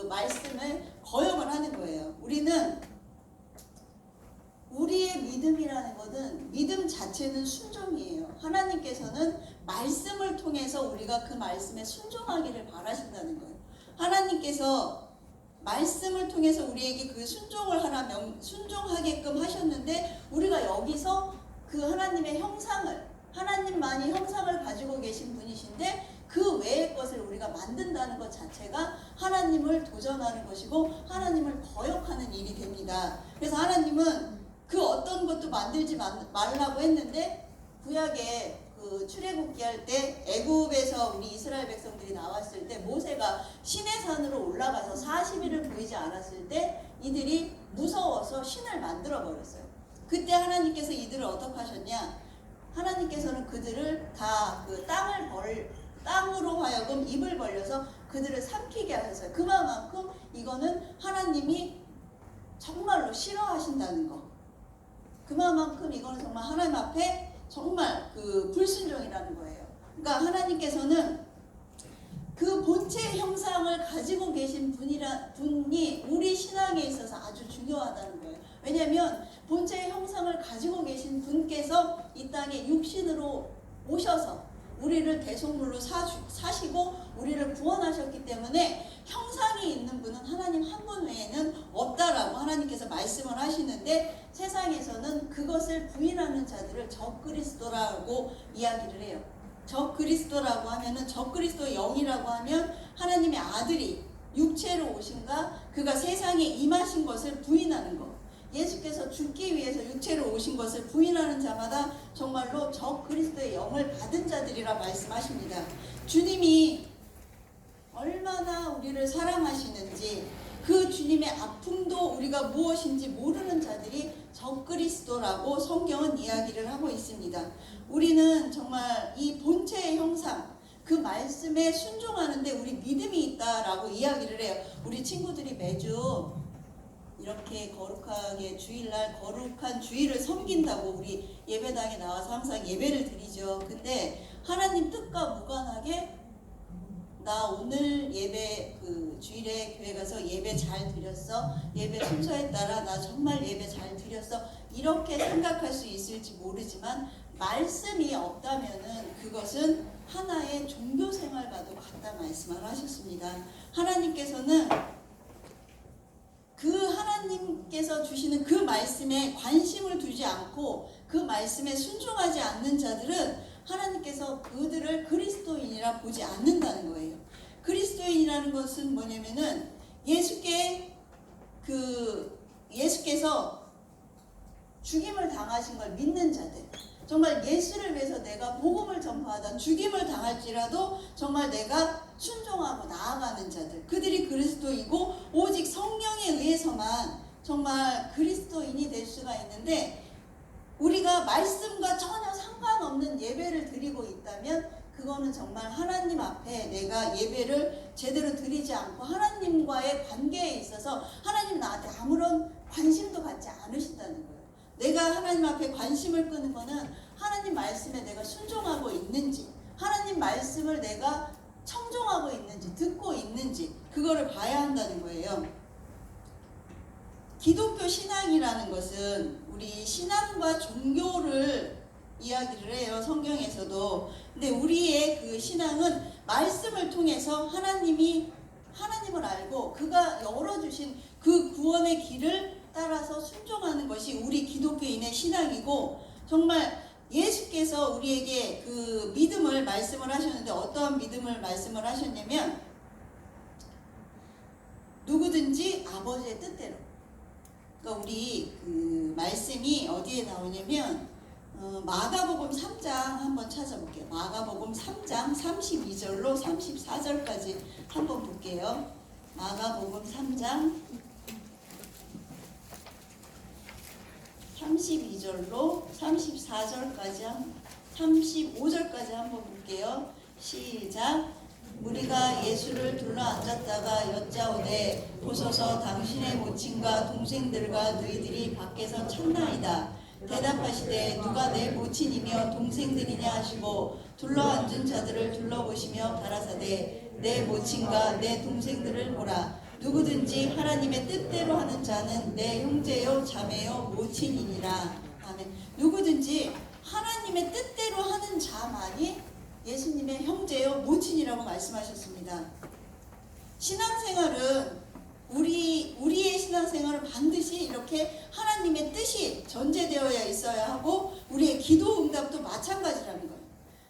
그 말씀을 거역을 하는 거예요. 우리의 믿음이라는 것은 믿음 자체는 순종이에요. 하나님께서는 말씀을 통해서 우리가 그 말씀에 순종하기를 바라신다는 거예요. 하나님께서 말씀을 통해서 우리에게 그 순종을 순종하게끔 하셨는데, 우리가 여기서 그 하나님의 형상을, 하나님만이 형상을 가지고 계신 분이신데 그 외의 것을 우리가 만든다는 것 자체가 하나님을 도전하는 것이고 하나님을 거역하는 일이 됩니다. 그래서 하나님은 그 어떤 것도 만들지 말라고 했는데, 구약에 그 출애굽기 할 때 애굽에서 우리 이스라엘 백성들이 나왔을 때 모세가 시내 산으로 올라가서 40일을 보이지 않았을 때 이들이 무서워서 신을 만들어 버렸어요. 그때 하나님께서 이들을 어떻게 하셨냐? 하나님께서는 그들을 다 그 땅으로 하여금 입을 벌려서 그들을 삼키게 하셨어요. 그만큼 이거는 하나님이 정말로 싫어하신다는 거. 그만큼 이거는 정말 하나님 앞에 정말 그 불순종이라는 거예요. 그러니까 하나님께서는 그 본체의 형상을 가지고 계신 분이 우리 신앙에 있어서 아주 중요하다는 거예요. 왜냐하면 본체의 형상을 가지고 계신 분께서 이 땅에 육신으로 오셔서 우리를 대속물로 사시고 우리를 구원하셨기 때문에 형상이 있는 분은 하나님 한 분 외에는 없다라고 하나님께서 말씀을 하시는데, 세상에서는 그것을 부인하는 자들을 적그리스도라고 이야기를 해요. 적그리스도라고 하면은, 적그리스도의 영이라고 하면 하나님의 아들이 육체로 오신가, 그가 세상에 임하신 것을 부인하는 것. 예수께서 죽기 위해서 육체로 오신 것을 부인하는 자마다 정말로 적그리스도의 영을 받은 자들이라 말씀하십니다. 주님이 얼마나 우리를 사랑하시는지, 그 주님의 아픔도 우리가 무엇인지 모르는 자들이 적그리스도라고 성경은 이야기를 하고 있습니다. 우리는 정말 이 본체의 형상, 그 말씀에 순종하는데 우리 믿음이 있다라고 이야기를 해요. 우리 친구들이 매주 이렇게 거룩하게 주일날 거룩한 주일을 섬긴다고 우리 예배당에 나와서 항상 예배를 드리죠. 근데 하나님 뜻과 무관하게 나 오늘 예배 그 주일에 교회 가서 예배 잘 드렸어, 예배 순서에 따라 나 정말 예배 잘 드렸어, 이렇게 생각할 수 있을지 모르지만 말씀이 없다면은 그것은 하나의 종교 생활과도 같다 말씀을 하셨습니다. 하나님께서는 그 하나님께서 주시는 그 말씀에 관심을 두지 않고 그 말씀에 순종하지 않는 자들은 하나님께서 그들을 그리스도인이라 보지 않는다는 거예요. 그리스도인이라는 것은 뭐냐면은 예수께서 죽임을 당하신 걸 믿는 자들, 정말 예수를 위해서 내가 복음을 전파하다 죽임을 당할지라도 정말 내가 순종하고 나아가는 자들, 그들이 그리스도이고 오직 성령에 의해서만 정말 그리스도인이 될 수가 있는데, 우리가 말씀과 전혀 상관없는 예배를 드리고 있다면 그거는 정말 하나님 앞에 내가 예배를 제대로 드리지 않고 하나님과의 관계에 있어서 하나님 나한테 아무런 관심도 갖지 않으신다는 거예요. 내가 하나님 앞에 관심을 끄는 거는 하나님 말씀에 내가 순종하고 있는지, 하나님 말씀을 내가 청종하고 있는지, 듣고 있는지, 그거를 봐야 한다는 거예요. 기독교 신앙이라는 것은 우리 신앙과 종교를 이야기를 해요, 성경에서도. 근데 우리의 그 신앙은 말씀을 통해서 하나님을 알고 그가 열어주신 그 구원의 길을 따라서 순종하는 것이 우리 기독교인의 신앙이고, 정말 예수께서 우리에게 그 믿음을 말씀을 하셨는데 어떠한 믿음을 말씀을 하셨냐면, 누구든지 아버지의 뜻대로. 그러니까 우리 그 말씀이 어디에 나오냐면 마가복음 3장 한번 찾아볼게요. 마가복음 3장 32절로 34절까지 한번 볼게요. 마가복음 3장 32절로 34절까지 35절까지 한번 볼게요. 시작. 우리가 예수를 둘러앉았다가 여짜오되 보소서 당신의 모친과 동생들과 너희들이 밖에서 찾나이다. 대답하시되 누가 내 모친이며 동생들이냐 하시고 둘러앉은 자들을 둘러보시며 가라사대 내 모친과 내 동생들을 보라. 누구든지 하나님의 뜻대로 하는 자는 내 형제요 자매요 모친이니라. 아멘. 누구든지 하나님의 뜻대로 하는 자만이 예수님의 형제요 모친이라고 말씀하셨습니다. 신앙생활은 우리의 신앙생활은 반드시 이렇게 하나님의 뜻이 전제되어야 있어야 하고 우리의 기도 응답도 마찬가지라는 거예요.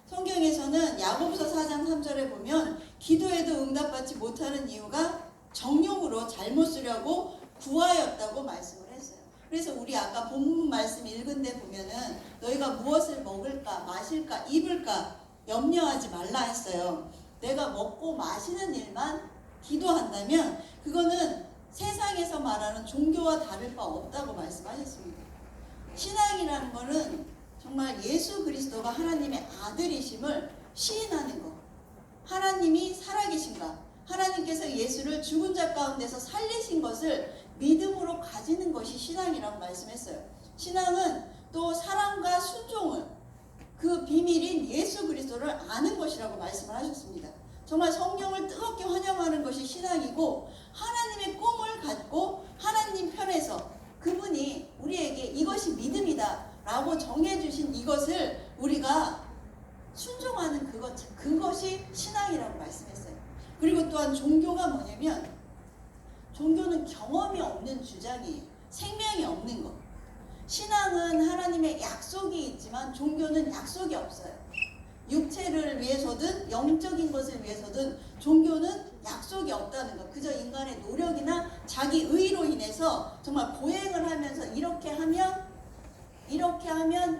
성경에서는 야고보서 4장 3절에 보면 기도에도 응답받지 못하는 이유가 정욕으로 잘못 쓰려고 구하였다고 말씀을 했어요. 그래서 우리 아까 본문 말씀 읽은 데 보면은 너희가 무엇을 먹을까 마실까 입을까 염려하지 말라 했어요. 내가 먹고 마시는 일만 기도한다면 그거는 세상에서 말하는 종교와 다를 바 없다고 말씀하셨습니다. 신앙이라는 거는 정말 예수 그리스도가 하나님의 아들이심을 시인하는 것, 하나님이 살아계신가, 하나님께서 예수를 죽은 자 가운데서 살리신 것을 믿음으로 가지는 것이 신앙이라고 말씀했어요. 신앙은 또 사랑과 순종을, 그 비밀인 예수 그리스도를 아는 것이라고 말씀을 하셨습니다. 정말 성령을 뜨겁게 환영하는 것이 신앙이고, 하나님의 꿈을 갖고 하나님 편에서 그분이 우리에게 이것이 믿음이다 라고 정해주신 이것을 우리가 순종하는 그것이 신앙이라고 말씀했어요. 그리고 또한 종교가 뭐냐면, 종교는 경험이 없는 주장이에요. 생명이 없는 것. 신앙은 하나님의 약속이 있지만 종교는 약속이 없어요. 육체를 위해서든 영적인 것을 위해서든 종교는 약속이 없다는 것. 그저 인간의 노력이나 자기 의로 인해서 정말 고행을 하면서 이렇게 하면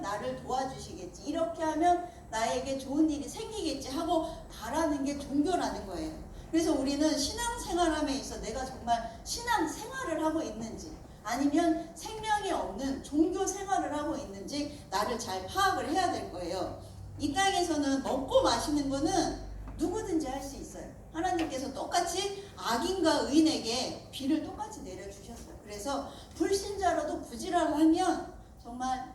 나를 도와주시겠지, 이렇게 하면 나에게 좋은 일이 생기겠지 하고 바라는 게 종교라는 거예요. 그래서 우리는 신앙생활함에 있어 내가 정말 신앙생활을 하고 있는지 아니면 생명이 없는 종교 생활을 하고 있는지 나를 잘 파악을 해야 될 거예요. 이 땅에서는 먹고 마시는 거는 누구든지 할 수 있어요. 하나님께서 똑같이 악인과 의인에게 비를 똑같이 내려주셨어요. 그래서 불신자라도 부지런을 하면 정말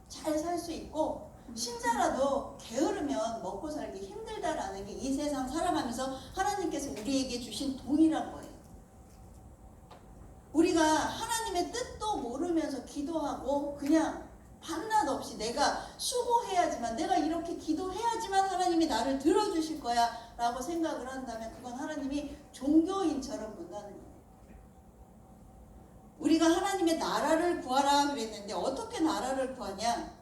잘 살 수 있고, 신자라도 게으르면 먹고 살기 힘들다라는 게 이 세상 살아가면서 하나님께서 우리에게 주신 동일한 거예요. 우리가 하나님의 뜻도 모르면서 기도하고 그냥 밤낮 없이 내가 수고해야지만, 내가 이렇게 기도해야지만 하나님이 나를 들어주실 거야 라고 생각을 한다면 그건 하나님이 종교인처럼 본다는 거예요. 우리가 하나님의 나라를 구하라 그랬는데 어떻게 나라를 구하냐?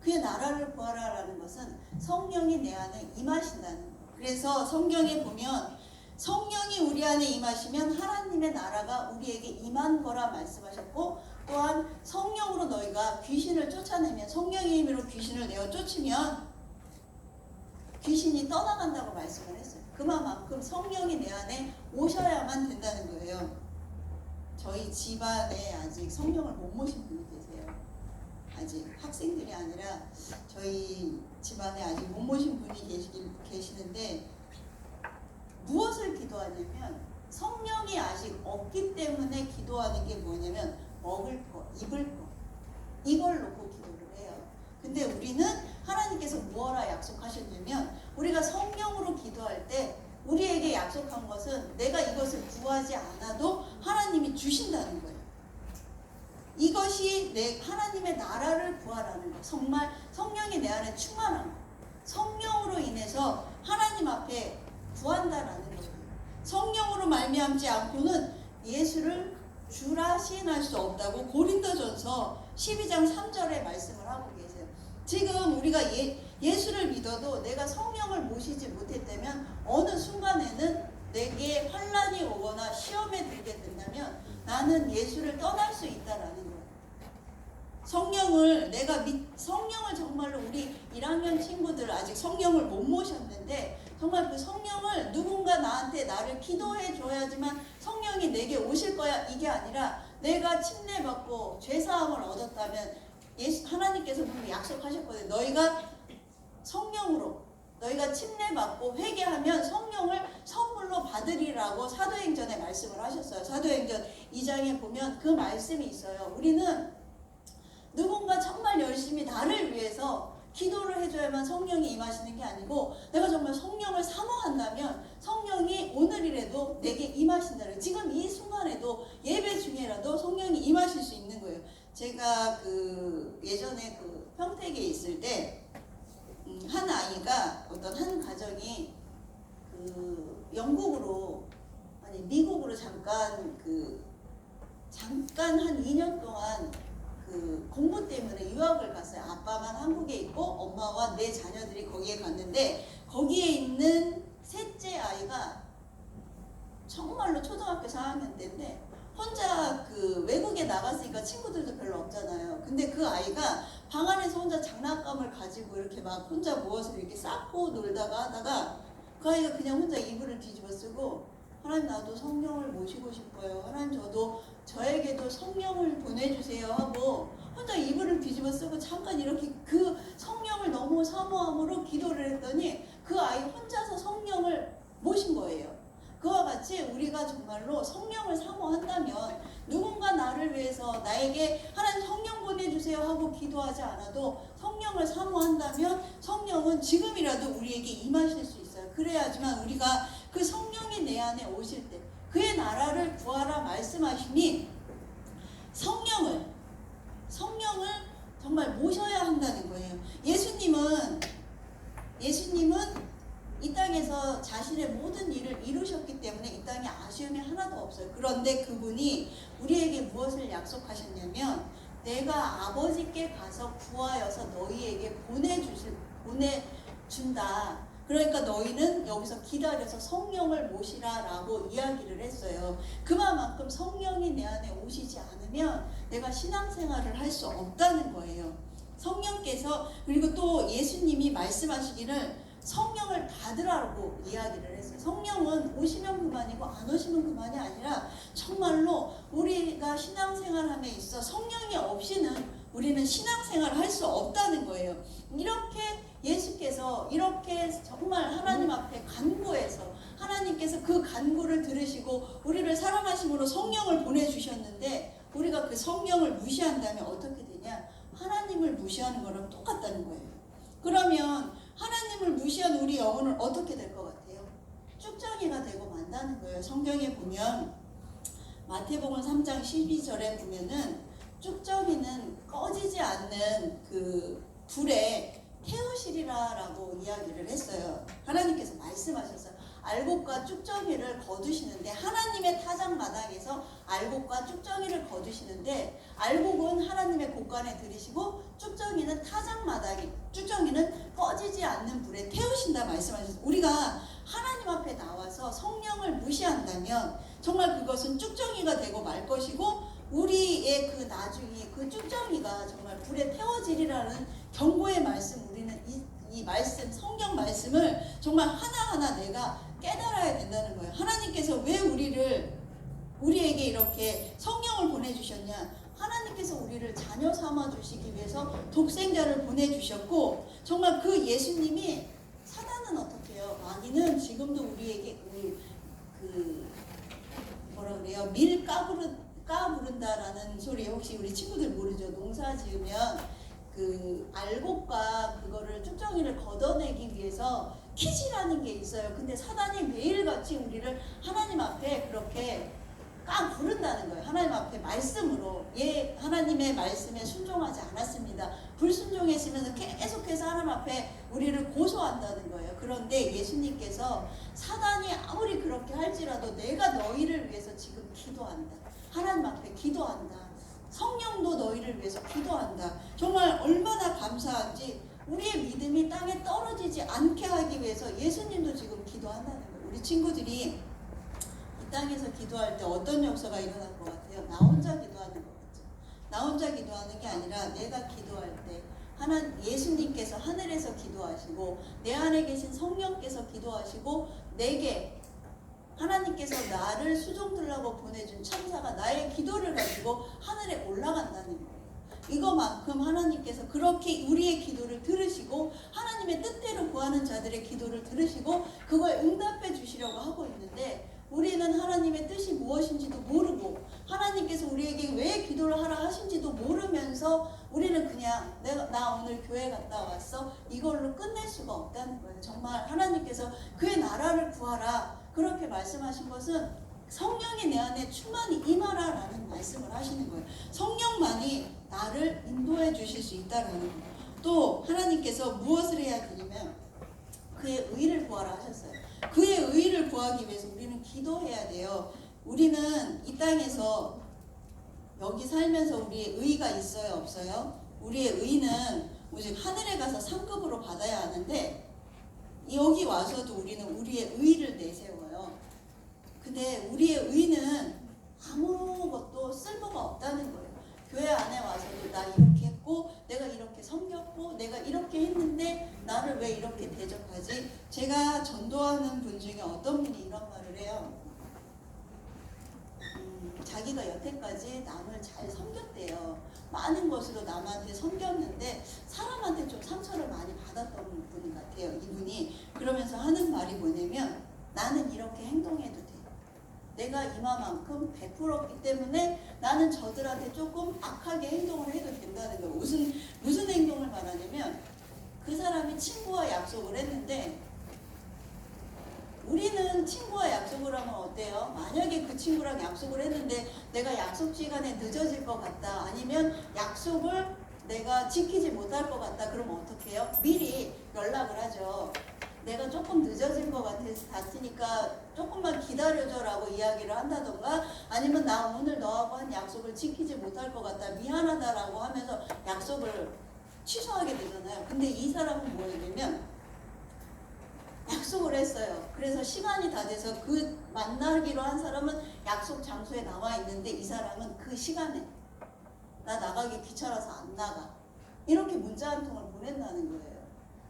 그의 나라를 구하라라는 것은 성령이 내 안에 임하신다는 거예요. 그래서 성경에 보면 성령이 우리 안에 임하시면 하나님의 나라가 우리에게 임한 거라 말씀하셨고, 또한 성령으로 너희가 귀신을 쫓아내면, 성령의 힘으로 귀신을 내어 쫓으면 귀신이 떠나간다고 말씀을 했어요. 그만큼 성령이 내 안에 오셔야만 된다는 거예요. 저희 집안에 아직 성령을 못 모신 분이 계세요. 아직 학생들이 아니라 저희 집안에 아직 못 모신 분이 계시는데, 무엇을 기도하냐면 성령이 아직 없기 때문에 기도하는 게 뭐냐면 먹을 거, 입을 거, 이걸 놓고 기도를 해요. 근데 우리는 하나님께서 무엇라 약속하셨냐면, 우리가 성령으로 기도할 때 우리에게 약속한 것은 내가 이것을 구하지 않아도 하나님이 주신다는 거예요. 이것이 하나님의 나라를 구하라는 거, 정말 성령이 내 안에 충만한 거, 성령으로 인해서 하나님 앞에 구한다라는 거예요. 성령으로 말미암지 않고는 예수를 주라 시인할 수 없다고 고린도전서 12장 3절에 말씀을 하고 계세요. 지금 우리가 예수를 믿어도 내가 성령을 모시지 못했다면 어느 순간에는 내게 환난이 오거나 시험에 들게 된다면 나는 예수를 떠날 수 있다라는 거예요. 성령을 정말로 우리 1학년 친구들 아직 성령을 못 모셨는데, 정말 그 성령을 누군가 나를 기도해 줘야지만 성령이 내게 오실 거야, 이게 아니라 내가 침례받고 죄사함을 얻었다면 하나님께서 분명히 약속하셨거든요. 너희가 성령으로 너희가 침례받고 회개하면 성령을 선물로 받으리라고 사도행전에 말씀을 하셨어요. 사도행전 2장에 보면 그 말씀이 있어요. 우리는 누군가 정말 열심히 나를 위해서 기도를 해줘야만 성령이 임하시는 게 아니고, 내가 정말 성령을 사모한다면 성령이 오늘이라도 내 임하신다는, 지금 이 순간에도 예배 중에라도 성령이 임하실 수 있는 거예요. 제가 그 예전에 그 평택에 있을 때 한 아이가, 어떤 한 가정이 그 영국으로, 아니 미국으로 잠깐 한 2년 동안 그 공부 때문에 유학을 갔어요. 아빠만 한국에 있고 엄마와 내 자녀들이 거기에 갔는데, 거기에 있는 셋째 아이가 정말로 초등학교 4학년 때인데 혼자 그 외국에 나갔으니까 친구들도 별로 없잖아요. 근데 그 아이가 방 안에서 혼자 장난감을 가지고 이렇게 막 혼자 모아서 이렇게 쌓고 놀다가 하다가, 그 아이가 그냥 혼자 이불을 뒤집어 쓰고, 하나님 나도 성령을 모시고 싶어요. 하나님 저에게도 성령을 보내주세요 하고 혼자 이불을 뒤집어 쓰고 잠깐 이렇게 그 성령을 너무 사모함으로 기도를 했더니 그 아이 혼자서 성령을 모신 거예요. 그와 같이 우리가 정말로 성령을 사모한다면, 누군가 나를 위해서 나에게 하나님 성령 보내주세요 하고 기도하지 않아도 성령을 사모한다면 성령은 지금이라도 우리에게 임하실 수 있어요. 그래야지만 우리가 그 성령이 내 안에 오실 때, 그의 나라를 구하라 말씀하시니 성령을 정말 모셔야 한다는 거예요. 예수님은 이 땅에서 자신의 모든 일을 이루셨기 때문에 이 땅에 아쉬움이 하나도 없어요. 그런데 그분이 우리에게 무엇을 약속하셨냐면, 내가 아버지께 가서 구하여서 너희에게 보내준다. 그러니까 너희는 여기서 기다려서 성령을 모시라라고 이야기를 했어요. 그만큼 성령이 내 안에 오시지 않으면 내가 신앙생활을 할 수 없다는 거예요. 성령께서, 그리고 또 예수님이 말씀하시기를 성령을 받으라고 이야기를 했어요. 성령은 오시면 그만이고 안 오시면 그만이 아니라 정말로 우리가 신앙생활함에 있어 성령이 없이는 우리는 신앙생활을 할 수 없다는 거예요. 이렇게 예수께서 이렇게 정말 하나님 앞에 간구해서 하나님께서 그 간구를 들으시고 우리를 사랑하심으로 성령을 보내주셨는데, 우리가 그 성령을 무시한다면 어떻게 되냐? 하나님을 무시하는 거랑 똑같다는 거예요. 그러면 하나님을 무시한 우리 영혼은 어떻게 될 것 같아요? 쭉정이가 되고 만다는 거예요. 성경에 보면 마태복음 3장 12절에 보면은 쭉정이는 꺼지지 않는 그 불에 태우시리라라고 이야기를 했어요. 하나님께서 말씀하셨어요. 알곡과 쭉정이를 거두시는데, 하나님의 타작마당에서 알곡과 쭉정이를 거두시는데, 알곡은 하나님의 곳간에 들이시고 쭉정이는 타작마당에, 쭉정이는 꺼지지 않는 불에 태우신다 말씀하셨어요. 우리가 하나님 앞에 나와서 성령을 무시한다면 정말 그것은 쭉정이가 되고 말 것이고, 우리의 그 나중에 그 쭉정이가 정말 불에 태워지리라는 경고의 말씀, 우리는 이 말씀, 성경 말씀을 정말 하나하나 내가 깨달아야 된다는 거예요. 하나님께서 왜 우리에게 이렇게 성령을 보내주셨냐? 하나님께서 우리를 자녀 삼아 주시기 위해서 독생자를 보내주셨고, 정말 그 예수님이, 사단은 어떻게 해요? 마귀는 지금도 우리에게 뭐라 그래요? 밀 까부른다라는 소리, 혹시 우리 친구들 모르죠? 농사 지으면 그 알곡과 그거를 쭉정이를 걷어내기 위해서 키지라는 게 있어요. 근데 사단이 매일같이 우리를 하나님 앞에 그렇게 부른다는 거예요. 하나님 앞에 말씀으로, 하나님의 말씀에 순종하지 않았습니다. 불순종했으면 계속해서 하나님 앞에 우리를 고소한다는 거예요. 그런데 예수님께서 사단이 아무리 그렇게 할지라도 내가 너희를 위해서 지금 기도한다. 하나님 앞에 기도한다. 성령도 너희를 위해서 기도한다. 정말 얼마나 감사한지, 우리의 믿음이 땅에 떨어지지 않게 하기 위해서 예수님도 지금 기도한다는 거예요. 우리 친구들이 이 땅에서 기도할 때 어떤 역사가 일어날 것 같아요? 나 혼자 기도하는 것 같죠. 나 혼자 기도하는 게 아니라 내가 기도할 때 예수님께서 하늘에서 기도하시고, 내 안에 계신 성령께서 기도하시고, 내게 하나님께서 나를 수종들라고 보내준 천사가 나의 기도를 가지고 하늘에 올라간다는 거예요. 이거만큼 하나님께서 그렇게 우리의 기도를 들으시고, 하나님의 뜻대로 구하는 자들의 기도를 들으시고 그거에 응답해 주시려고 하고 있는데, 우리는 하나님의 뜻이 무엇인지도 모르고 하나님께서 우리에게 왜 기도를 하라 하신지도 모르면서 우리는 그냥 나 오늘 교회 갔다 왔어, 이걸로 끝낼 수가 없다는 거예요. 정말 하나님께서 그의 나라를 구하라 그렇게 말씀하신 것은 성령이 내 안에 충만히 임하라라는 말씀을 하시는 거예요. 성령만이 나를 인도해 주실 수 있다라는 거예요. 또 하나님께서 무엇을 해야 되냐면 그의 의를 구하라 하셨어요. 그의 의를 구하기 위해서 우리는 기도해야 돼요. 우리는 이 땅에서 여기 살면서 우리의 의가 있어요, 없어요? 우리의 의는 오직 하늘에 가서 상급으로 받아야 하는데 여기 와서도 우리는 우리의 의를 내세워요. 근데 우리의 의는 아무것도 쓸모가 없다는 거예요. 교회 안에 와서도 나 이렇게 했고 내가 이렇게 섬겼고 내가 이렇게 했는데 나를 왜 이렇게 대접하지? 제가 전도하는 분 중에 어떤 분이 이런 말을 해요. 자기가 여태까지 남을 잘 섬겼대요. 많은 것으로 남한테 섬겼는데 사람한테 좀 상처를 많이 받았던 분 같아요. 이분이 그러면서 하는 말이 뭐냐면 나는 이렇게 행동해도 돼. 내가 이마만큼 베풀었기 때문에 나는 저들한테 조금 악하게 행동을 해도 된다는 거예요. 무슨 행동을 말하냐면 그 사람이 친구와 약속을 했는데 우리는 친구와 약속을 하면 어때요? 만약에 그 친구랑 약속을 했는데 내가 약속 시간에 늦어질 것 같다. 아니면 약속을 내가 지키지 못할 것 같다. 그러면 어떻게 해요? 미리 연락을 하죠. 내가 조금 늦어질 것 같으니까 조금만 기다려줘라고 이야기를 한다던가 아니면 나 오늘 너하고 한 약속을 지키지 못할 것 같다. 미안하다라고 하면서 약속을 취소하게 되잖아요. 근데 이 사람은 뭐냐면 약속을 했어요. 그래서 시간이 다 돼서 그 만나기로 한 사람은 약속 장소에 나와 있는데 이 사람은 그 시간에 나 나가기 귀찮아서 안 나가. 이렇게 문자 한 통을 보낸다는 거예요.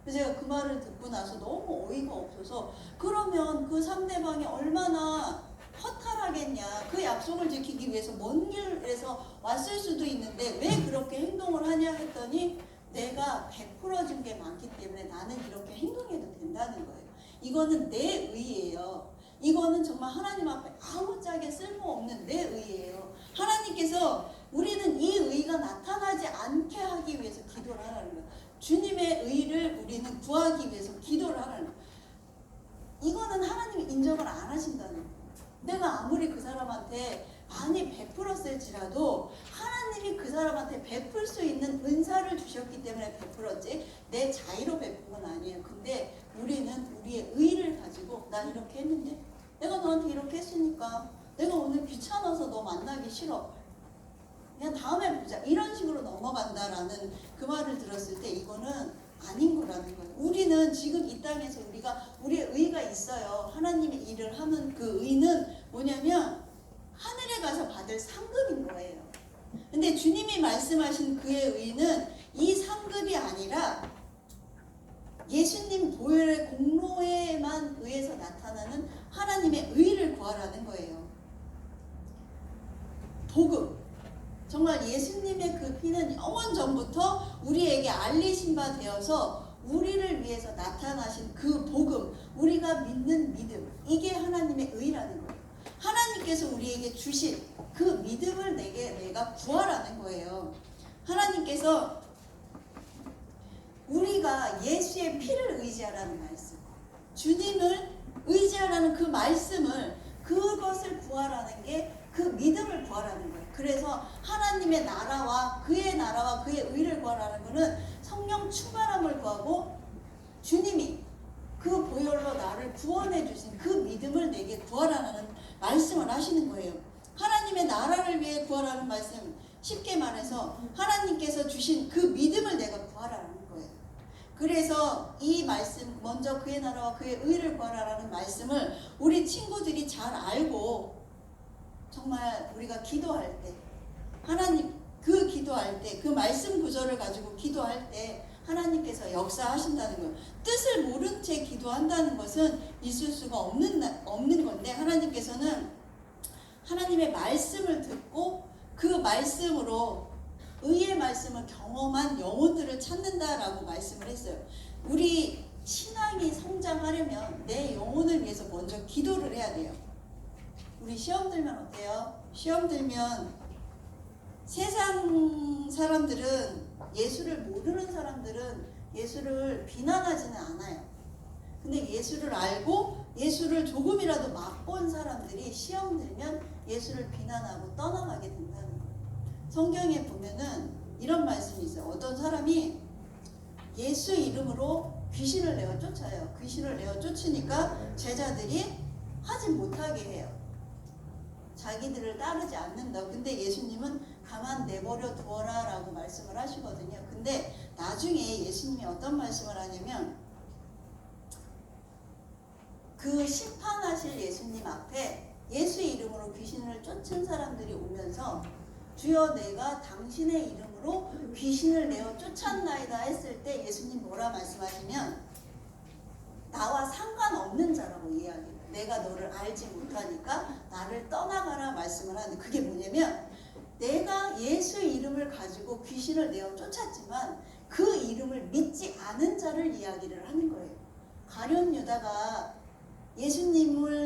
그래서 제가 그 말을 듣고 나서 너무 어이가 없어서 그러면 그 상대방이 얼마나 허탈하겠냐. 그 약속을 지키기 위해서 먼 길에서 왔을 수도 있는데 왜 그렇게 행동을 하냐 했더니 내가 베풀어준 게 많기 때문에 나는 이렇게 행동해도 된다는 거예요. 이거는 내 의예요. 이거는 정말 하나님 앞에 아무짝에 쓸모없는 내 의예요. 하나님께서 우리는 이 의가 나타나지 않게 하기 위해서 기도를 하라는 거예요. 주님의 의를 우리는 구하기 위해서 기도를 하라는 거예요. 이거는 하나님이 인정을 안 하신다는 거예요. 내가 아무리 그 사람한테 많이 베풀었을지라도 하나님이 그 사람한테 베풀 수 있는 은사를 주셨기 때문에 베풀었지 내 자의로 베푼 건 아니에요. 근데 우리는 우리의 의를 가지고 난 이렇게 했는데 내가 너한테 이렇게 했으니까 내가 오늘 귀찮아서 너 만나기 싫어. 그냥 다음에 보자. 이런 식으로 넘어간다라는 그 말을 들었을 때 이거는 아닌 거라는 거예요. 우리는 지금 이 땅에서 우리의 의가 있어요. 하나님의 일을 하는 그 의는 뭐냐면 하늘에 가서 받을 상급인 거예요. 근데 주님이 말씀하신 그의 의는 이 상급이 아니라 예수님 보혈의 공로에만 의해서 나타나는 하나님의 의를 구하라는 거예요. 복음. 정말 예수님의 그 피는 영원 전부터 우리에게 알리신 바 되어서 우리를 위해서 나타나신 그 복음, 우리가 믿는 믿음, 이게 하나님의 의라는 거예요. 하나님께서 우리에게 주신 그 믿음을 내가 구하라는 거예요. 하나님께서 우리가 예수의 피를 의지하라는 말씀, 주님을 의지하라는 그 말씀을 그것을 구하라는 게 그 믿음을 구하라는 거예요. 그래서 하나님의 나라와 그의 의를 구하라는 거는 성령 충만함을 구하고 주님이 그 보혈로 나를 구원해 주신 그 믿음을 내게 구하라는 말씀을 하시는 거예요. 하나님의 나라를 위해 구하라는 말씀, 쉽게 말해서 하나님께서 주신 그 믿음을 내가 구하라는 거예요. 그래서 이 말씀, 먼저 그의 나라와 그의 의를 구하라는 말씀을 우리 친구들이 잘 알고 정말 우리가 기도할 때 하나님 기도할 때 그 말씀 구절을 가지고 기도할 때 하나님께서 역사하신다는 거예요. 뜻을 모른 채 기도한다는 것은 있을 수가 없는 건데 하나님께서는 하나님의 말씀을 듣고 그 말씀으로 의의 말씀을 경험한 영혼들을 찾는다라고 말씀을 했어요. 우리 신앙이 성장하려면 내 영혼을 위해서 먼저 기도를 해야 돼요. 우리 시험 들면 어때요? 시험 들면 세상 사람들은 예수를 모르는 사람들은 예수를 비난하지는 않아요. 근데 예수를 알고 예수를 조금이라도 맛본 사람들이 시험 들면 예수를 비난하고 떠나가게 된다는 거예요. 성경에 보면은 이런 말씀이 있어요. 어떤 사람이 예수 이름으로 귀신을 내어 쫓아요. 귀신을 내어 쫓으니까 제자들이 하지 못하게 해요. 자기들을 따르지 않는다. 근데 예수님은 가만 내버려 두어라 라고 말씀을 하시거든요. 근데 나중에 예수님이 어떤 말씀을 하냐면 그 심판하실 예수님 앞에 예수 이름으로 귀신을 쫓은 사람들이 오면서 주여 내가 당신의 이름으로 귀신을 내어 쫓았나이다 했을 때 예수님 뭐라 말씀하시면 나와 상관없는 자라고 이야기해요. 내가 너를 알지 못하니까 나를 떠나가라 말씀을 하는 그게 뭐냐면 내가 예수 이름을 가지고 귀신을 내어 쫓았지만 그 이름을 믿지 않은 자를 이야기를 하는 거예요. 가룟 유다가 예수님을 은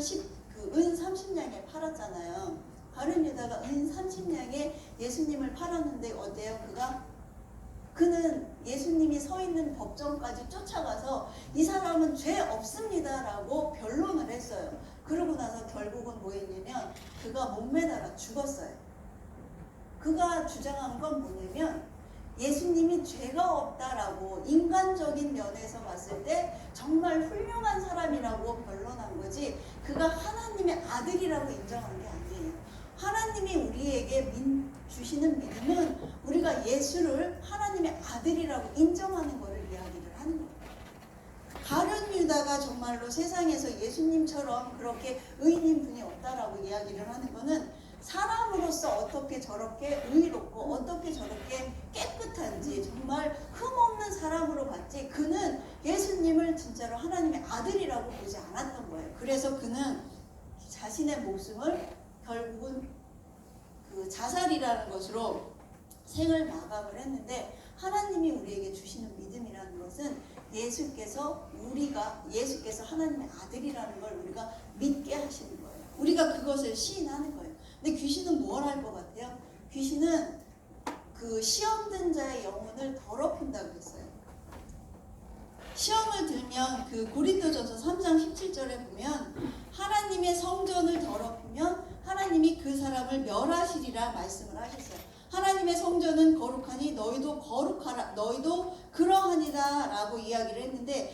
30냥에 팔았잖아요. 가룟 유다가 은 30냥에 예수님을 팔았는데 어때요? 그는 예수님이 서 있는 법정까지 쫓아가서 이 사람은 죄 없습니다 라고 변론을 했어요. 그러고 나서 결국은 뭐 했냐면 그가 목매달아 죽었어요. 그가 주장한 건 뭐냐면 예수님이 죄가 없다라고 인간적인 면에서 봤을 때 정말 훌륭한 사람이라고 변론한 거지 그가 하나님의 아들이라고 인정한 게 아니에요. 하나님이 우리에게 주시는 믿음은 우리가 예수를 하나님의 아들이라고 인정하는 것을 이야기를 하는 거예요. 가룟 유다가 정말로 세상에서 예수님처럼 그렇게 의인인 분이 없다라고 이야기를 하는 거는 사람으로서 어떻게 저렇게 의롭고 어떻게 저렇게 깨끗한지 정말 흠없는 사람으로 봤지 그는 예수님을 진짜로 하나님의 아들이라고 보지 않았던 거예요. 그래서 그는 자신의 목숨을 결국은 그 자살이라는 것으로 생을 마감을 했는데 하나님이 우리에게 주시는 믿음이라는 것은 예수께서 하나님의 아들이라는 걸 우리가 믿게 하시는 거예요. 우리가 그것을 시인하는 거예요. 근데 귀신은 뭘 할 것 같아요? 귀신은 그 시험든 자의 영혼을 더럽힌다고 했어요. 시험을 들면 그 고린도전서 3장 17절에 보면 하나님의 성전을 더럽히면 하나님이 그 사람을 멸하시리라 말씀을 하셨어요. 하나님의 성전은 거룩하니 너희도 거룩하라 너희도 그러하니라 라고 이야기를 했는데